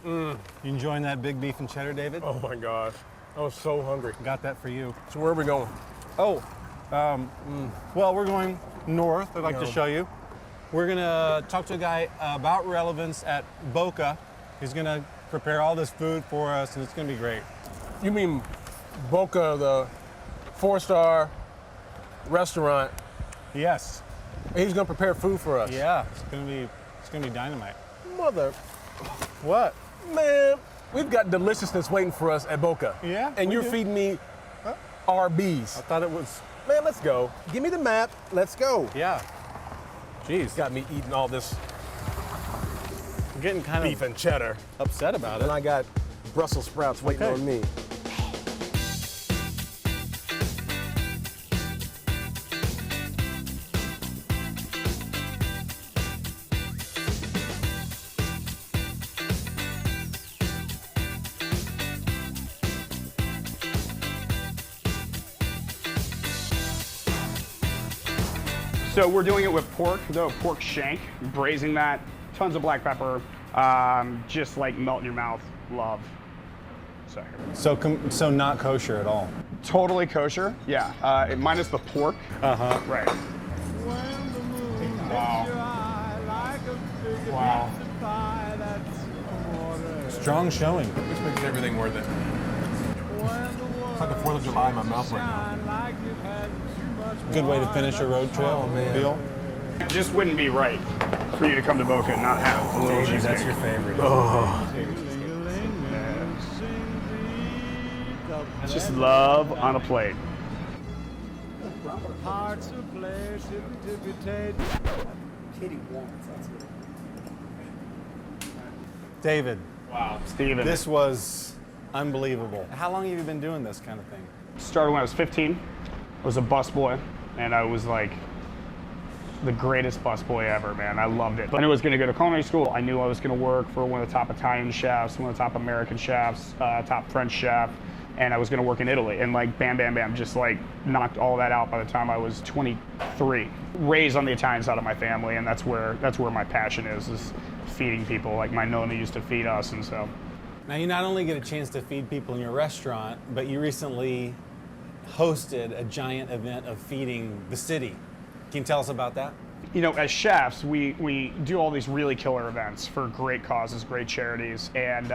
You enjoying that big beef and cheddar, David? Oh my gosh, I was so hungry. Got that for you. So where are we going? Oh, well, we're going north. I'd like to show you. We're gonna talk to a guy about relevance at Boca. He's gonna prepare all this food for us, and it's gonna be great. You mean Boca, the 4-star restaurant? Yes. He's gonna prepare food for us. Yeah, it's gonna be dynamite. Mother, What? man, we've got deliciousness waiting for us at Boca. Yeah, And we you're do. feeding me RBs. I thought it was. Man, let's go. Give me the map. Let's go. Yeah. Jeez, Got me eating all this I'm getting kind beef of and cheddar. upset about And it. I got Brussels sprouts waiting Okay. on me. So we're doing it with pork, though, pork shank, braising that, tons of black pepper, just like melt in your mouth, love. So So not kosher at all. totally kosher, yeah, minus the pork. Right. Wow. Strong showing. Which makes everything worth it. It's like the 4th of July in my mouth right now. Good way to finish a road trip. Oh, man. Bill? It just wouldn't be right for you to come to Boca and not have a little David, that's cheesecake. your favorite. Just love on a plate. David, Wow. Steven. this was unbelievable. How long have you been doing this kind of thing? Started when I was 15. I was a busboy, and I was like the greatest busboy ever, man. I loved it. I knew I was going to go to culinary school. I knew I was going to work for one of the top Italian chefs, one of the top American chefs, top French chef, and I was going to work in Italy. And like, bam, bam, bam, just like knocked all that out by the time I was 23. Raised on the Italian side of my family, and that's where my passion is feeding people. Like my nonna used to feed us, and so. Now, you not only get a chance to feed people in your restaurant, but you recently hosted a giant event of feeding the city. Can you tell us about that? You know, as chefs, we do all these really killer events for great causes, great charities, and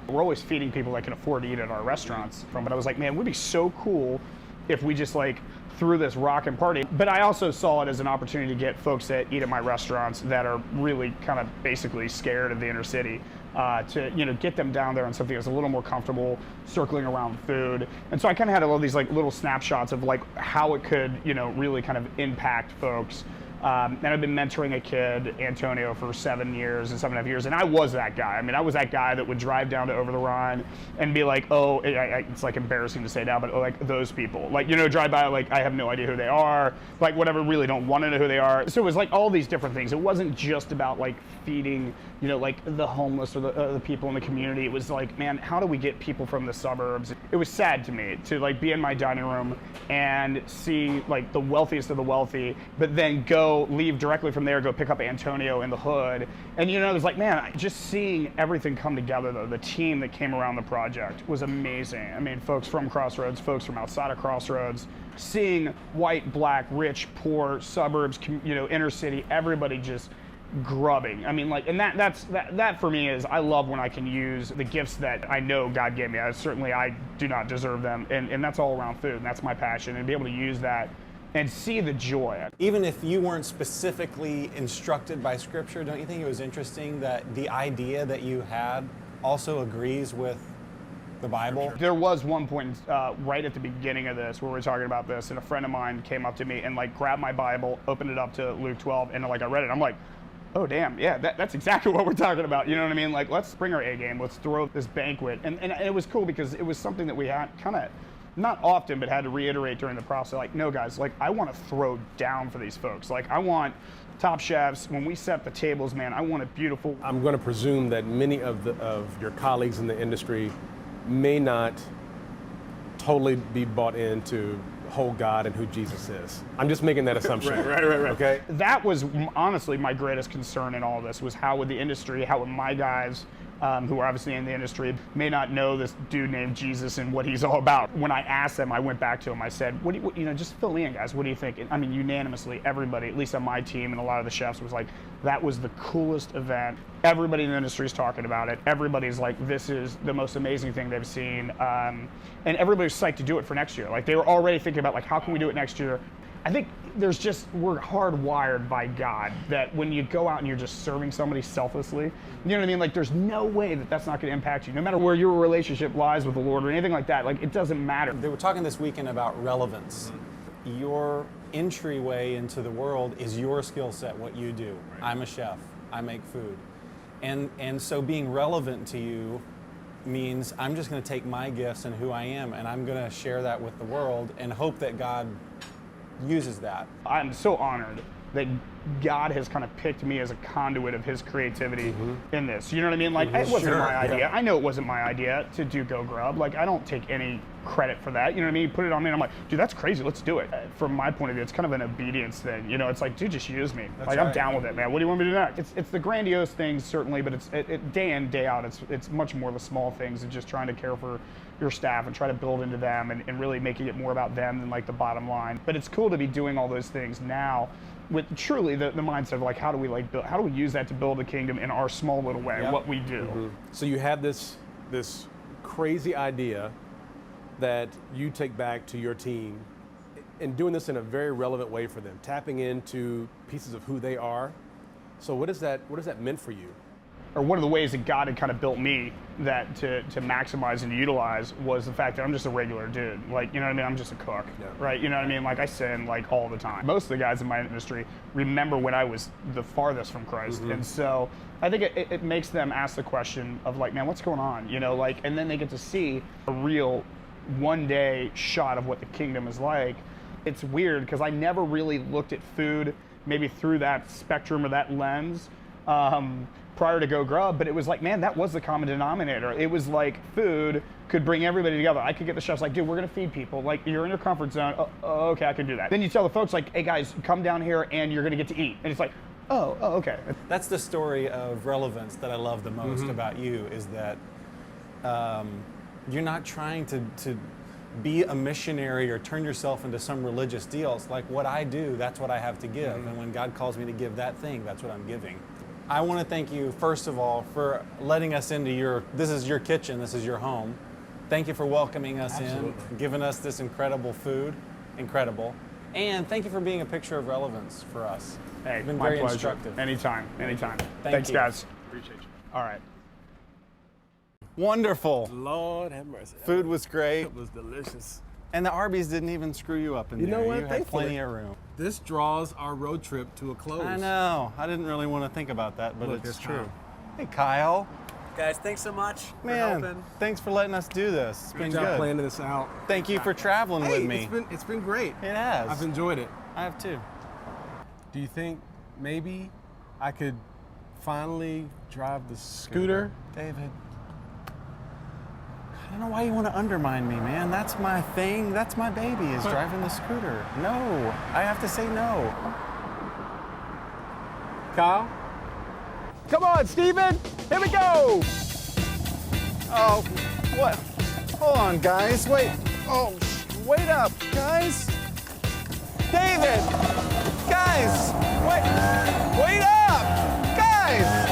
we're always feeding people that can afford to eat at our restaurants. But I was like, man, it would be so cool if we just like threw this rockin' party. But I also saw it as an opportunity to get folks that eat at my restaurants that are really kind of basically scared of the inner city. To get them down there on something that's a little more comfortable, circling around food. And so I kind of had all these like little snapshots of like how it could really kind of impact folks. And I've been mentoring a kid, Antonio, for 7.5 years, and I was that guy. I mean, I was that guy that would drive down to Over the Rhine and be like, oh, it's like embarrassing to say now, but like those people, like, drive by, like, I have no idea who they are, like whatever, really don't want to know who they are. So it was like all these different things. It wasn't just about like feeding, like the homeless or the people in the community. It was like, man, how do we get people from the suburbs? It was sad to me to like be in my dining room and see like the wealthiest of the wealthy, but then leave directly from there, go pick up Antonio in the hood. And it was like, man, just seeing everything come together though, the team that came around the project was amazing. I mean, folks from Crossroads, folks from outside of Crossroads, seeing white, black, rich, poor, suburbs, inner city, everybody just grubbing. I mean, like, and that for me is, I love when I can use the gifts that I know God gave me. I do not deserve them, and that's all around food, and that's my passion, and be able to use that and see the joy. Even if you weren't specifically instructed by Scripture, don't you think it was interesting that the idea that you had also agrees with the Bible? There was one point right at the beginning of this where we were talking about this, and a friend of mine came up to me and like grabbed my Bible, opened it up to Luke 12, and like I read it. I'm like, oh damn, yeah, that's exactly what we're talking about. You know what I mean? Like, let's bring our A game. Let's throw this banquet. And it was cool because it was something that we had kind of, not often, but had to reiterate during the process. Like, no guys, like I want to throw down for these folks. Like I want top chefs, when we set the tables, man, I want it beautiful. I'm going to presume that many of your colleagues in the industry may not totally be bought into whole God and who Jesus is. I'm just making that assumption. Right. Okay? That was honestly my greatest concern in all of this, was how would the industry, how would my guys who are obviously in the industry, may not know this dude named Jesus and what he's all about. When I asked them, I went back to him. I said, just fill me in, guys. What do you think? And, I mean, unanimously, everybody, at least on my team and a lot of the chefs, was like, that was the coolest event. Everybody in the industry is talking about it. Everybody's like, this is the most amazing thing they've seen. And everybody's psyched to do it for next year. Like, they were already thinking about, like, how can we do it next year? I think we're hardwired by God that when you go out and you're just serving somebody selflessly, you know what I mean? Like, there's no way that that's not going to impact you, no matter where your relationship lies with the Lord or anything like that. Like, it doesn't matter. They were talking this weekend about relevance. Your entryway into the world is your skill set, what you do. Right. I'm a chef. I make food. And so being relevant to you means I'm just going to take my gifts and who I am, and I'm going to share that with the world and hope that God uses that. I'm so honored that God has kind of picked me as a conduit of his creativity in this. You know what I mean? Like, it wasn't my idea. Yeah. I know it wasn't my idea to do Go Grub. Like, I don't take any credit for that. You know what I mean? You put it on me and I'm like, dude, that's crazy. Let's do it. From my point of view, it's kind of an obedience thing. You know, it's like, dude, just use me. That's like, right. I'm down with it, man. What do you want me to do next? It's the grandiose things, certainly, but it's day in, day out. It's much more the small things and just trying to care for your staff and try to build into them and really making it more about them than like the bottom line. But it's cool to be doing all those things now with truly the mindset of like, how do we use that to build the kingdom in our small little way, what we do. So you have this crazy idea that you take back to your team and doing this in a very relevant way for them, tapping into pieces of who they are. So what has that meant for you? Or one of the ways that God had kind of built me that to maximize and utilize was the fact that I'm just a regular dude. Like, you know what I mean? I'm just a cook, right? You know what I mean? Like, I sin like all the time. Most of the guys in my industry remember when I was the farthest from Christ. And so I think it makes them ask the question of like, man, what's going on? You know, like, and then they get to see a real one-day shot of what the kingdom is like. It's weird because I never really looked at food maybe through that spectrum or that lens prior to Go Grub, but it was like, man, that was the common denominator. It was like food could bring everybody together. I could get the chefs like, dude, we're gonna feed people. Like, you're in your comfort zone. Oh, okay, I can do that. Then you tell the folks like, hey guys, come down here and you're gonna get to eat. And it's like, oh, okay. That's the story of relevance that I love the most about you, is that you're not trying to be a missionary or turn yourself into some religious deal. It's like, what I do, that's what I have to give. And when God calls me to give that thing, that's what I'm giving. I want to thank you, first of all, for letting us into this is your kitchen, this is your home. Thank you for welcoming us in, giving us this incredible food, incredible. And thank you for being a picture of relevance for us. Hey, it's been my very pleasure. instructive. Anytime. Thanks, you. guys. Appreciate you. All right. Wonderful. Lord have mercy. Food was great. It was delicious. And the Arby's didn't even screw you up in there. You know what? You had Thankfully. plenty of room. This draws our road trip to a close. I know. I didn't really want to think about that, but Look, it's it's true. Kyle. Hey, Kyle. Guys, thanks so much for Man, helping. thanks for letting us do this. It's been Good job good. planning this out. Thank you for traveling Hey, with me. it's been great. It has. I've enjoyed it. I have too. Do you think maybe I could finally drive the scooter? David, I don't know why you want to undermine me, man. That's my thing. That's my baby, is driving the scooter. No, I have to say no. Kyle? Come on, Steven. Here we go. Oh, what? Hold on, guys. Wait. Oh, wait up, guys. David! Guys! Wait up! Guys!